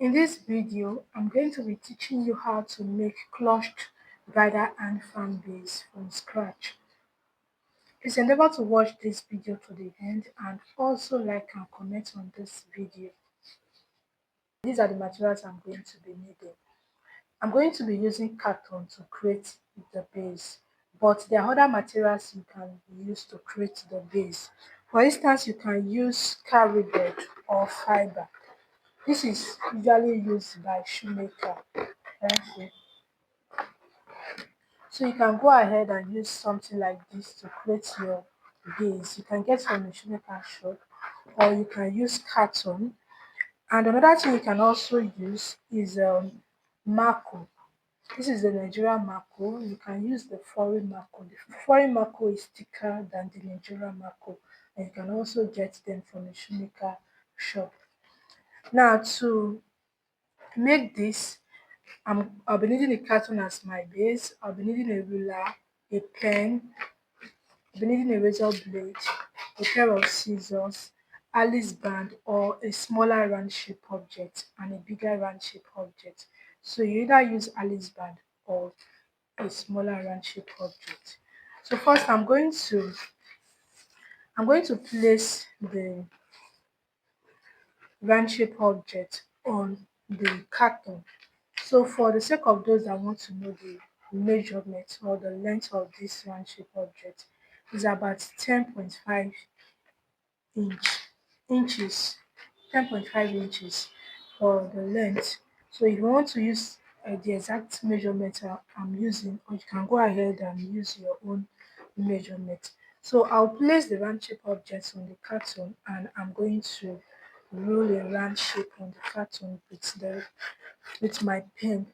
In this video, I'm going to be teaching you how to make clutched bridal and fan base from scratch. Please endeavor to watch this video to the end and also like and comment on this video. These are the materials I'm going to be needing. I'm going to be using carton to create the base, but there are other materials you can use to create the base. For instance, you can use cardboard or fiber. This is usually used by shoemaker. Okay. So you can go ahead and use something like this to create your base. You can get from a shoemaker shop or you can use carton. And another thing you can also use is marco. This is the Nigerian marco. You can use the foreign marco. The foreign marco is thicker than the Nigerian marco, and you can also get them from a shoemaker shop. Now to make this, I'll be needing a carton as my base. I'll be needing a ruler, a pen, I'll be needing a razor blade, a pair of scissors, Alice band or a smaller round shape object and a bigger round shape object. So you either use Alice band or a smaller round shape object. So first I'm going to place the round shape object on the carton. So for the sake of those that want to know the measurement or the length of this round shape object is about 10.5 inch inches 10.5 inches for the length. So if you want to use the exact measurement I'm using, or you can go ahead and use your own measurement. So I'll place the round shape objects on the carton and I'm going to roll a round shape on the carton with my pen.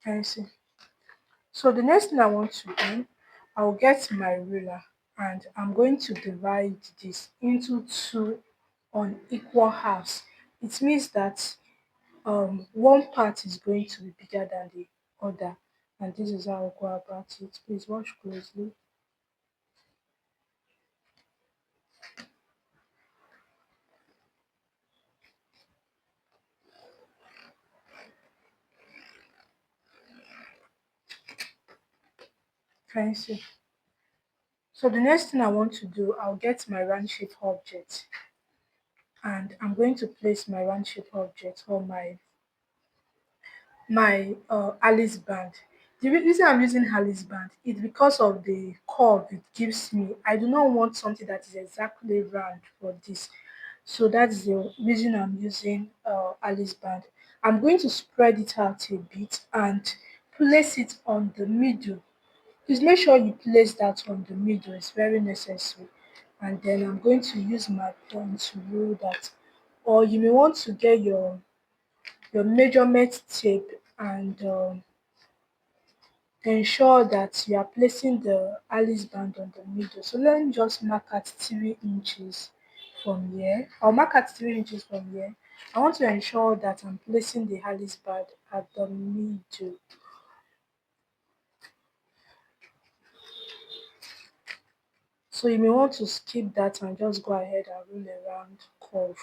Can you see? So the next thing I want to do, I'll get my ruler and I'm going to divide this into two unequal halves. It means that one part is going to be bigger than the other, and this is how I'll go about it. Please watch closely. Can you see? So the next thing I want to do, I'll get my round shape object and I'm going to place my round shape object on my Alice band. The reason I'm using Alice band is because of the curve it gives me. I do not want something that is exactly round for this. So that's the reason I'm using Alice band. I'm going to spread it out a bit and place it on the middle. Please make sure you place that on the middle. It's very necessary. And then I'm going to use my pen to rule that. Or you may want to get your measurement tape and ensure that you are placing the Alice band on the middle. So let me just mark at 3 inches from here. I'll mark at 3 inches from here. I want to ensure that I'm placing the Alice band at the middle. So you may want to skip that and just go ahead and roll around curve.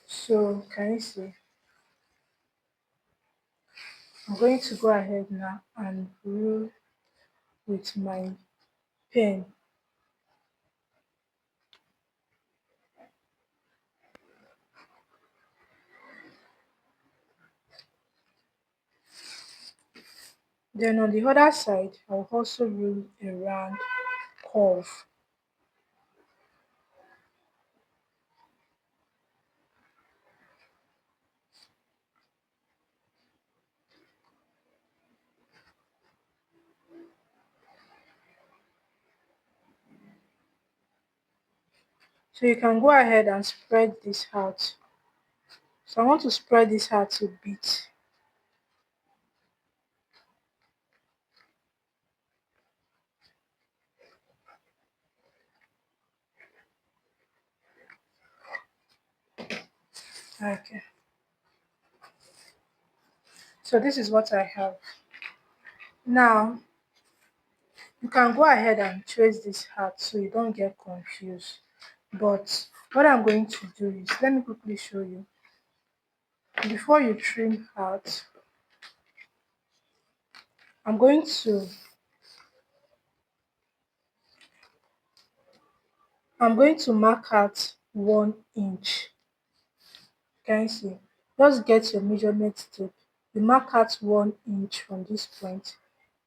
So can you see? I'm going to go ahead now and rule with my pen. Then on the other side, I'll also rule a round curve. So you can go ahead and spread this out. So I want to spread this out a bit. Okay. So this is what I have. Now you can go ahead and trace this out so you don't get confused. But What I'm going to do is, let me quickly show you. Before you trim out, I'm going to mark out 1 inch. Can you see? Just get your measurement tape. You mark out 1 inch from this point.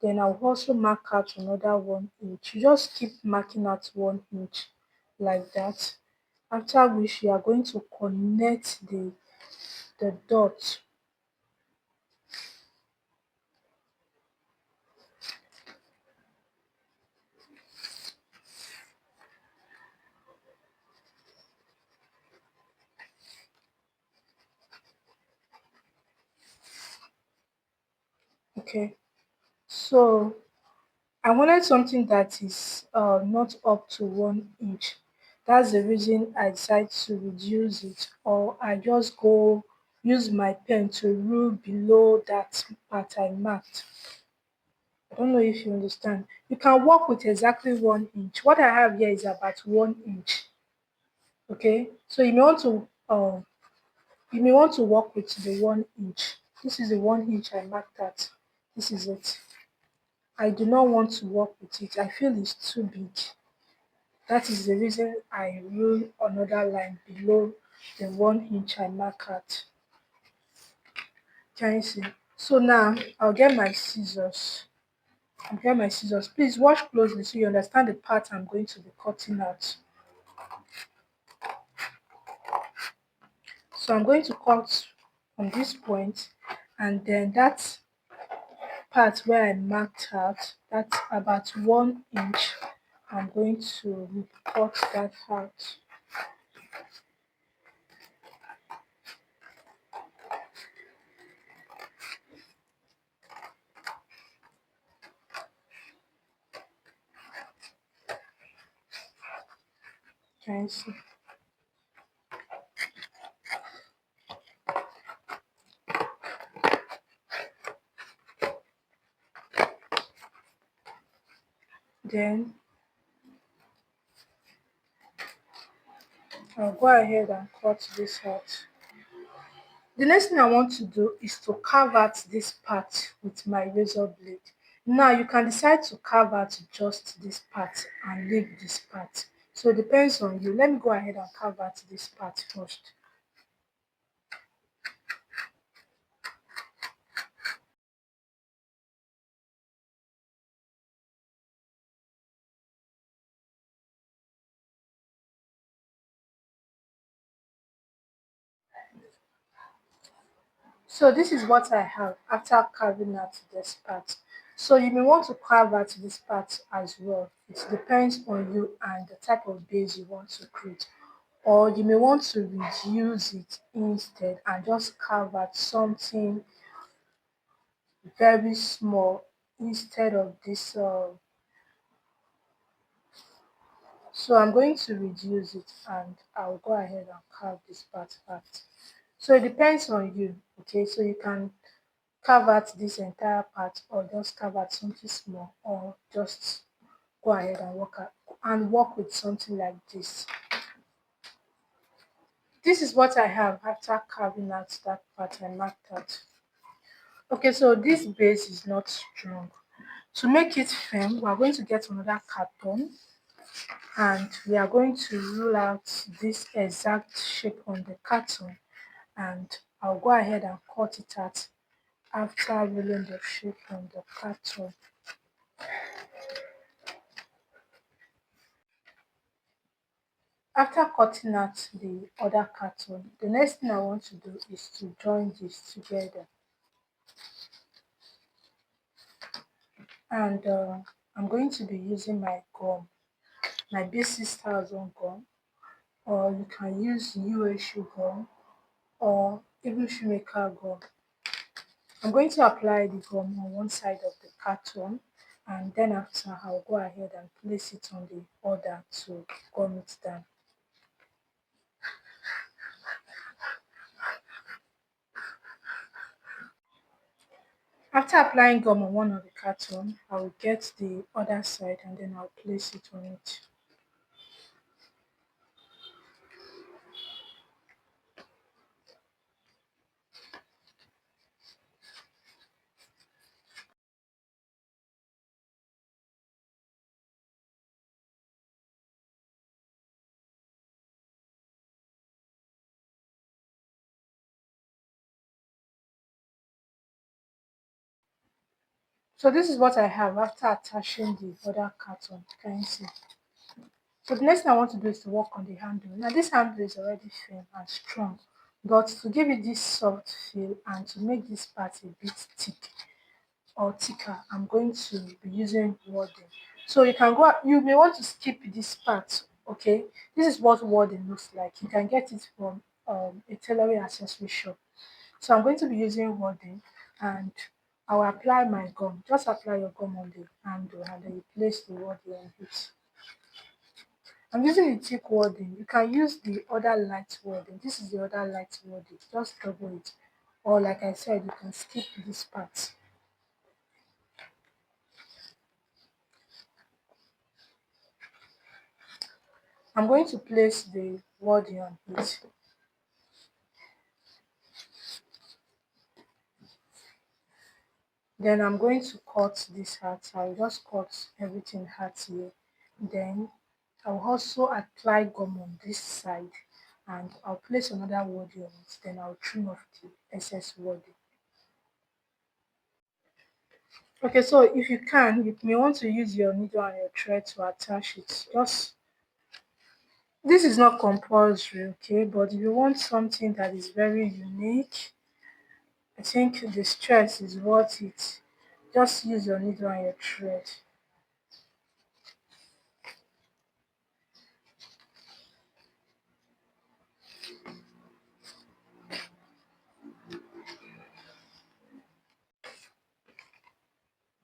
Then I'll also mark out another 1 inch. You just keep marking out 1 inch like that. After which you are going to connect the dot. Okay. So I wanted something that is not up to 1 inch. That's the reason I decided to reduce it, or I just go use my pen to rule below that part I marked. I don't know if you understand. You can work with exactly 1 inch. What I have here is about 1 inch. Okay, so you may want to work with the 1 inch. This is the 1 inch I marked at. This is it. I do not want to work with it. I feel it's too big. That is the reason I rule another line below the 1 inch I mark at. Can you see? So now I'll get my scissors. I'll get my scissors. Please watch closely so you understand the part I'm going to be cutting out. So I'm going to cut from this point, and then that part where I marked out, that's about 1 inch. I'm going to cut that out. Can you see? Then I'll go ahead and cut this out. The next thing I want to do is to carve out this part with my razor blade. Now you can decide to carve out just this part and leave this part. So it depends on you. Let me go ahead and carve out this part first. So this is what I have after carving out this part. So you may want to carve out this part as well. It depends on you and the type of base you want to create. Or you may want to reduce it instead and just carve out something very small instead of this. So I'm going to reduce it and I'll go ahead and carve this part out. So it depends on you. Okay, so you can carve out this entire part or just carve out something small, or just go ahead and work with something like this. This is what I have after carving out that part I marked out. Okay, so this base is not strong. To make it firm, we are going to get another carton and we are going to rule out this exact shape on the carton, and I'll go ahead and cut it out after ruling the shape on the carton. After cutting out the other carton, the next thing I want to do is to join this together. And I'm going to be using my gum, my B6000 gum, or you can use USU gum or even shoemaker gum. I'm going to apply the gum on one side of the carton, and then after I'll go ahead and place it on the other to gum it down. After applying gum on one of the carton, I will get the other side and then I'll place it on it. So this is what I have after attaching the other carton. Can you see? So the next thing I want to do is to work on the handle. Now this handle is already firm and strong, but to give it this soft feel and to make this part a bit thick or thicker, I'm going to be using wording. So you can go, you may want to skip this part, okay? This is what wording looks like. You can get it from a tailoring accessory shop. So I'm going to be using wording and I will apply my gum. Just apply your gum on the handle and then you place the wording on it. I'm using the thick wording. You can use the other light wording. This is the other light wording. Just double it. Or like I said, you can skip this part. I'm going to place the wording on it. Then I'm going to cut this heart. I'll just cut everything heart here. Then I'll also apply gum on this side and I'll place another wording on it. Then I'll trim off the excess wording. Okay, so if you can, you may want to use your needle and your thread to attach it. Just this is not compulsory, okay, but if you want something that is very unique, I think the stress is worth it. Just use your needle and your thread.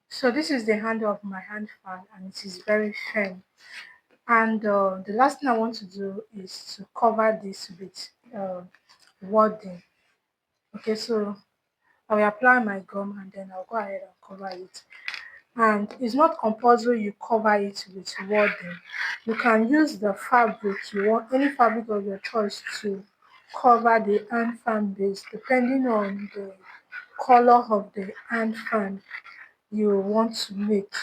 So this is the handle of my hand fan and it is very firm. And the last thing I want to do is to cover this with wording. Okay, so I will apply my gum and then I'll go ahead and cover it. And it's not compulsory you cover it with wording. You can use the fabric you want, any fabric of your choice to cover the hand fan base depending on the color of the hand fan you want to make.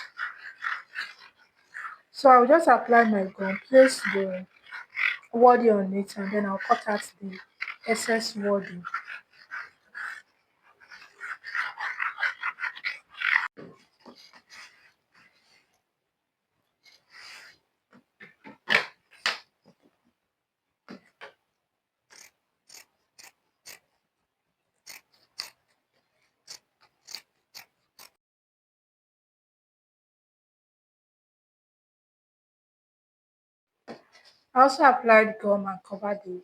So I'll just apply my gum, place the wording on it and then I'll cut out the excess wording. I also applied gum and covered the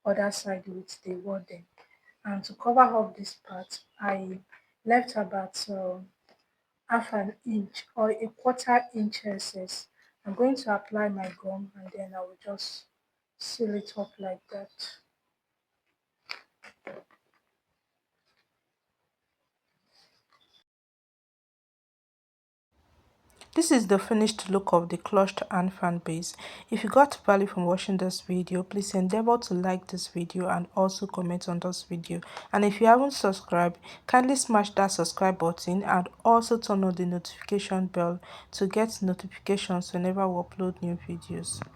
other side with the wording. And to cover up this part, I left about half an inch or a quarter inch excess. I'm going to apply my gum and then I will just seal it up like that. This is the finished look of the clutched hand fan base. If you got value from watching this video, please endeavor to like this video and also comment on this video. And if you haven't subscribed, kindly smash that subscribe button and also turn on the notification bell to get notifications whenever we upload new videos.